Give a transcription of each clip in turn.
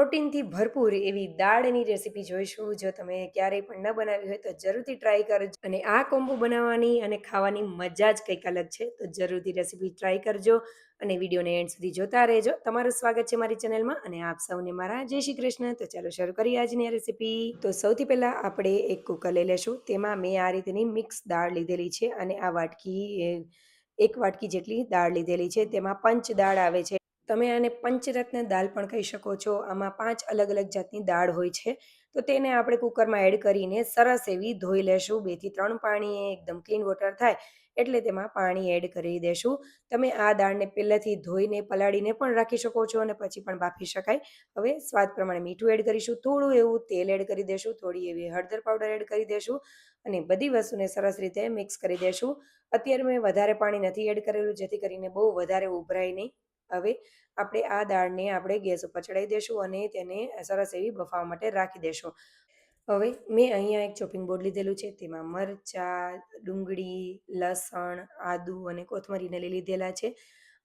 પ્રોટીનથી ભરપૂર એવી દાળની રેસીપી જોઈશું. જો તમે ક્યારેય પણ ન બનાવી હોય તો જરૂરથી ટ્રાય કરજો. અને આ કોમ્બો બનાવવાની અને ખાવાની મજા જ કંઈક અલગ છે. તો જરૂરથી રેસીપી ટ્રાય કરજો અને વિડીયોને એન્ડ સુધી જોતા રહેજો. તમારું સ્વાગત છે મારી ચેનલમાં અને આપ સૌને મારા જય શ્રી કૃષ્ણ. તો ચાલો શરૂ કરીએ આજની આ રેસીપી. તો સૌથી પહેલાં આપણે એક કુકર લઈ લેશું. તેમાં મેં આ રીતની મિક્સ દાળ લીધેલી છે અને આ એક વાટકી જેટલી દાળ લીધેલી છે. તેમાં પંચ દાળ આવે છે. તમે આને પંચરત્ન દાળ પણ કહી શકો છો. આમાં 5 અલગ અલગ જાતની દાળ હોય છે. તો તેને આપણે કુકરમાં એડ કરીને સરસ એવી ધોઈ લેશું. 2 થી 3 પાણીએ એકદમ ક્લીન વોટર થાય એટલે તેમાં પાણી એડ કરી દેશું. તમે આ દાળને પહેલેથી ધોઈને પલાળીને પણ રાખી શકો છો અને પછી પણ બાફી શકાય. હવે સ્વાદ પ્રમાણે મીઠું એડ કરીશું, થોડું એવું તેલ એડ કરી દેશું, થોડી એવી હળદર પાવડર એડ કરી દેશું અને બધી વસ્તુને સરસ રીતે મિક્સ કરી દેશું. અત્યારે મેં વધારે પાણી નથી એડ કરેલું જેથી કરીને બહુ વધારે ઉભરાય નહીં. હવે આપણે આ દાળને આપણે ગેસ ઉપર ચડાવી દેશું અને તેને સરસ એવી બફાવા માટે રાખી દેશું. હવે મેં અહીંયા એક ચોપિંગ બોર્ડ લીધેલું છે. તેમાં મરચાં, ડુંગળી, લસણ, આદુ અને કોથમરીને લઈ લીધેલા છે.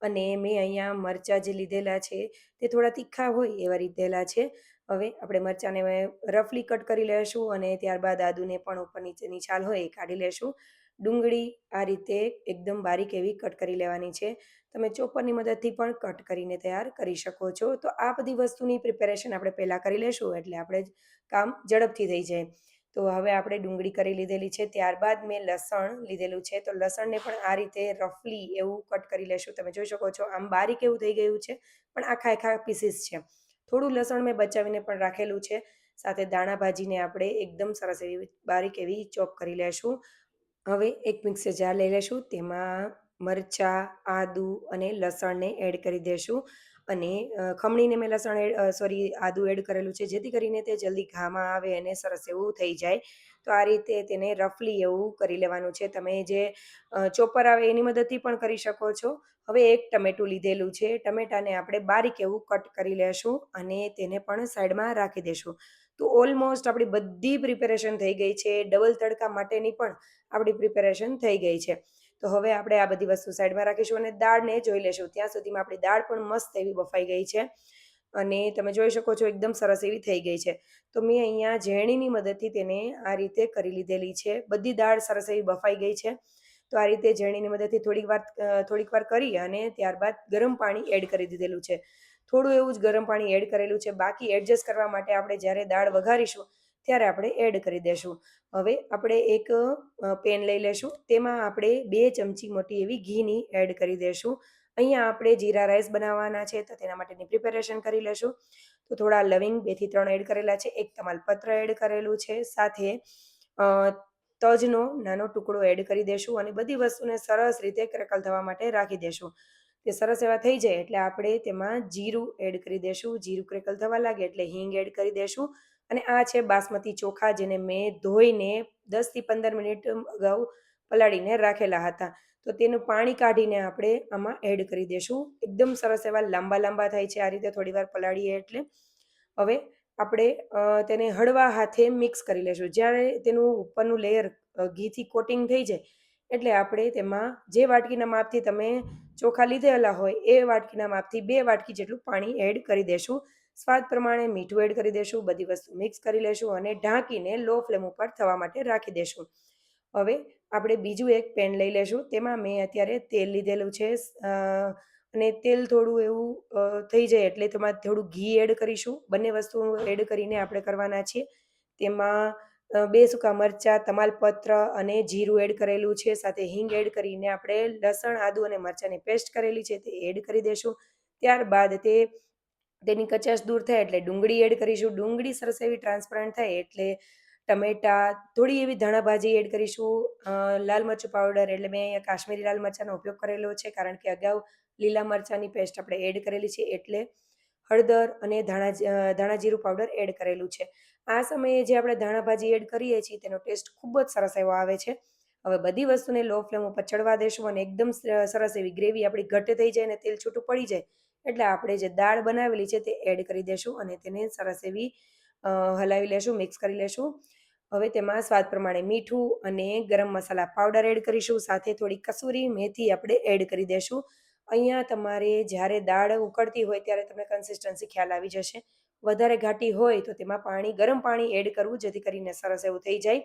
અને મેં અહીંયા મરચાં જે લીધેલા છે તે થોડા તીખા હોય એવા લીધેલા છે. હવે આપણે મરચાંને રફલી કટ કરી લેશું અને ત્યારબાદ આદુને પણ ઉપર નીચેની છાલ હોય એ કાઢી લેશું. ડુંગળી આ રીતે એકદમ બારીક એવી કટ કરી લેવાની છે. તમે ચોપરની મદદથી પણ કટ કરીને તૈયાર કરી શકો છો. તો આ બધી વસ્તુની પ્રિપેરેશન આપણે પહેલાં કરી લેશું એટલે આપણે કામ ઝડપથી થઈ જાય. તો હવે આપણે ડુંગળી કરી લીધેલી છે. ત્યારબાદ મેં લસણ લીધેલું છે. તો લસણને પણ આ રીતે રફલી એવું કટ કરી લેશું. તમે જોઈ શકો છો આમ બારીક એવું થઈ ગયું છે પણ આખા પીસીસ છે. થોડું લસણ મેં બચાવીને પણ રાખેલું છે. સાથે દાણા ભાજીને આપણે એકદમ સરસ એવી બારીક એવી ચોપ કરી લેશું. હવે એક મિક્સર જાર લઈ લેશું. તેમાં મરચાં, આદુ અને લસણને એડ કરી દેશું અને ખમણીને મેં આદુ એડ કરેલું છે જેથી કરીને તે જલ્દી ઘામાં આવે અને સરસ એવું થઈ જાય. તો આ રીતે તેને રફલી એવું કરી લેવાનું છે. તમે જે ચોપર આવે એની મદદથી પણ કરી શકો છો. હવે એક ટમેટું લીધેલું છે. ટમેટાને આપણે બારીક એવું કટ કરી લેશું અને તેને પણ સાઈડમાં રાખી દેશું. તો ઓલમોસ્ટ આપણી બધી પ્રિપેરેશન થઈ ગઈ છે. ડબલ તડકા માટેની પણ આપણી પ્રિપેરેશન થઈ ગઈ છે. તો હવે આપણે આ બધી વસ્તુ સાઈડમાં રાખીશું અને દાળને જોઈ લેશું. ત્યાં સુધીમાં આપણી દાળ પણ મસ્ત એવી બફાઈ ગઈ છે અને તમે જોઈ શકો છો એકદમ સરસ એવી થઈ ગઈ છે. તો મેં અહીંયા ઝેણીની મદદથી તેને આ રીતે કરી લીધેલી છે. બધી દાળ સરસ એવી બફાઈ ગઈ છે. તો આ રીતે ઝેણીની મદદથી થોડીક વાર કરી અને ત્યારબાદ ગરમ પાણી એડ કરી દીધેલું છે. થોડું એવું જ ગરમ પાણી એડ કરેલું છે. બાકી એડજસ્ટ કરવા માટે આપણે જ્યારે દાળ વઘારીશું ત્યારે આપણે એડ કરી દેશું. હવે આપણે એક પેન લઈ લેશું. તેમાં આપણે 2 ચમચી મોટી એવી ઘીની એડ કરી દેશું. અહીંયા આપણે જીરા રાઈસ બનાવવાના છે તો તેના માટેની પ્રિપેરેશન કરી લેશું. તો થોડા લવિંગ 2 થી 3 એડ કરેલા છે. એક તમાલપત્ર એડ કરેલું છે. સાથે તજનો નાનો ટુકડો એડ કરી દેશું અને બધી વસ્તુને સરસ રીતે ક્રેકલ થવા માટે રાખી દેશું. તે સરસ એવા થઈ જાય એટલે આપણે તેમાં જીરું એડ કરી દેશું. જીરું ક્રેકલ થવા લાગે એટલે હિંગ એડ કરી દેશું. અને આ છે બાસમતી ચોખા જેને મેં ધોઈને 10 થી 15 મિનિટ અગાઉ પલાળીને રાખેલા હતા. તો તેનું પાણી કાઢીને આપણે આમાં એડ કરી દેશું. એકદમ સરસ એવા લાંબા થાય છે આ રીતે થોડીવાર પલાળીએ એટલે. હવે આપણે તેને હળવા હાથે મિક્સ કરી લેશું. જ્યારે તેનું ઉપરનું લેયર ઘીથી કોટિંગ થઈ જાય એટલે આપણે તેમાં જે વાટકીના માપથી તમે ચોખા લીધેલા હોય એ વાટકીના માપથી 2 વાટકી જેટલું પાણી એડ કરી દેશું. સ્વાદ પ્રમાણે મીઠું એડ કરી દેશું. બધી વસ્તુ મિક્સ કરી લેશું અને ઢાંકીને લો ફ્લેમ ઉપર થવા માટે રાખી દેશું. હવે આપણે બીજું એક પેન લઈ લેશું. તેમાં મેં અત્યારે તેલ લીધેલું છે અને તેલ થોડું એવું થઈ જાય એટલે તેમાં થોડું ઘી એડ કરીશું. બંને વસ્તુ એડ કરીને આપણે કરવાના છીએ. તેમાં 2 સૂકા મરચાં, તમાલપત્ર અને જીરું એડ કરેલું છે. સાથે હિંગ એડ કરીને આપણે લસણ, આદુ અને મરચાંની પેસ્ટ કરેલી છે તે એડ કરી દેશું. ત્યારબાદ તેની કચાશ દૂર થાય એટલે ડુંગળી એડ કરીશું. ડુંગળી સરસ એવી ટ્રાન્સપરન્ટ થાય એટલે ટમેટાં, થોડી એવી ધાણા ભાજી એડ કરીશું. લાલ મરચું પાવડર એટલે મેં અહીંયા કાશ્મીરી લાલ મરચાંનો ઉપયોગ કરેલો છે કારણ કે અગાઉ લીલા મરચાંની પેસ્ટ આપણે એડ કરેલી છે એટલે હળદર અને ધાણા જીરું પાવડર એડ કરેલું છે. આ સમયે જે આપણે ધાણા ભાજી એડ કરીએ છીએ તેનો ટેસ્ટ ખૂબ જ સરસ એવો આવે છે. હવે બધી વસ્તુને લો ફ્લેમ ઉપર ચડવા દેશું અને એકદમ સરસ એવી ગ્રેવી આપણી ઘટ થઈ જાય અને તેલ છૂટું પડી જાય એટલે આપણે જે દાળ બનાવેલી છે તે એડ કરી દેશું અને તેને સરસ એવી હલાવી લેશું, મિક્સ કરી લેશું. હવે તેમાં સ્વાદ પ્રમાણે મીઠું અને ગરમ મસાલા પાવડર એડ કરીશું. સાથે થોડી કસૂરી મેથી આપણે એડ કરી દેશું. અહીંયા તમારે જ્યારે દાળ ઉકળતી હોય ત્યારે તમને કન્સિસ્ટન્સી ખ્યાલ આવી જશે. વધારે ઘાટી હોય તો તેમાં ગરમ પાણી એડ કરવું, જેથી કરીને સરસ એવું થઈ જાય.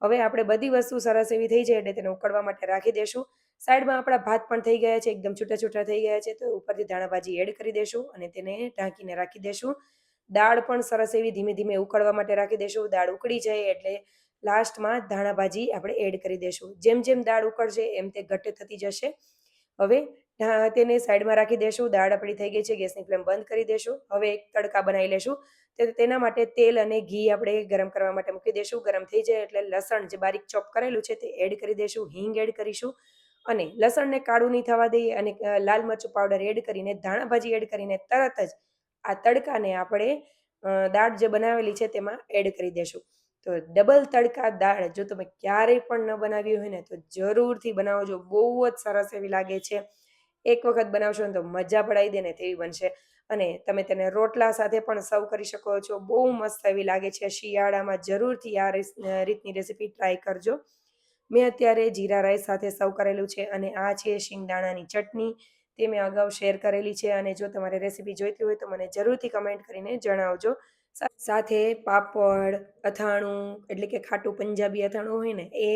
હવે આપણે બધી વસ્તુ સરસ એવી થઈ જાય એટલે તેને ઉકળવા માટે રાખી દેશું. સાઈડમાં આપણા ભાત પણ થઈ ગયા છે, એકદમ છૂટા-છૂટા થઈ ગયા છે, તો ઉપરથી ધાણાભાજી એડ કરી દેશું અને તેને ઢાંકીને રાખી દેશું. દાળ પણ સરસ એવી ધીમે-ધીમે ઉકળવા માટે રાખી દેશું. દાળ ઉકળી જાય એટલે લાસ્ટમાં ધાણાભાજી આપણે એડ કરી દેશું. જેમ-જેમ દાળ ઉકળશે એમ તે ઘટ્ટ થતી જશે. હવે તેને સાઈડમાં રાખી દેશું. દાળ આપણી થઈ ગઈ છે, ગેસની ફ્લેમ બંધ કરી દેશું. હવે એક તડકા બનાવી લેશું. તેના માટે તેલ અને ઘી આપણે ગરમ કરવા માટે મૂકી દેશું. ગરમ થઈ જાય એટલે લસણ જે બારીક ચોપ કરેલું છે તે એડ કરી દેશું. હિંગ એડ કરીશું અને લસણને કાળું નહીં થવા દઈએ અને લાલ મરચું પાવડર એડ કરીને ધાણાભાજી એડ કરીને તરત જ આ તડકાને આપણે દાળ જે બનાવેલી છે તેમાં એડ કરી દેશું. તો ડબલ તડકા દાળ જો તમે ક્યારેય પણ ન બનાવી હોય ને તો જરૂરથી બનાવજો. બહુ જ સરસ એવી લાગે છે. એક વખત બનાવશો ને તો મજા પડાવી દે ને તેવી બનશે. અને તમે તેને રોટલા સાથે પણ સર્વ કરી શકો છો. બહુ મસ્ત એવી લાગે છે. શિયાળામાં જરૂરથી આ રીતની રેસીપી ટ્રાય કરજો. મેં અત્યારે જીરા રાઈસ સાથે સર્વ કરેલું છે અને આ છે શિંગદાણાની ચટણી. તે મેં અગાઉ શેર કરેલી છે અને જો તમારે રેસીપી જોઈતી હોય તો મને જરૂરથી કમેન્ટ કરીને જણાવજો. સાથે પાપડ, અથાણું એટલે કે ખાટું પંજાબી અથાણું હોય ને એ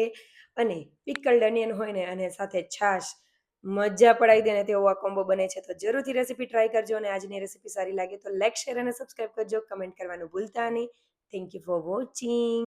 અને પિકલ્ડ અનિયન હોય ને અને સાથે છાશ. મજા પડાવી દે ને તેવો આ કોમ્બો બને છે. તો જરૂરથી રેસીપી ટ્રાય કરજો અને આજની રેસીપી સારી લાગે તો લાઈક, શેર અને સબસ્ક્રાઈબ કરજો. કમેન્ટ કરવાનું ભૂલતા નહીં. Thank you for watching.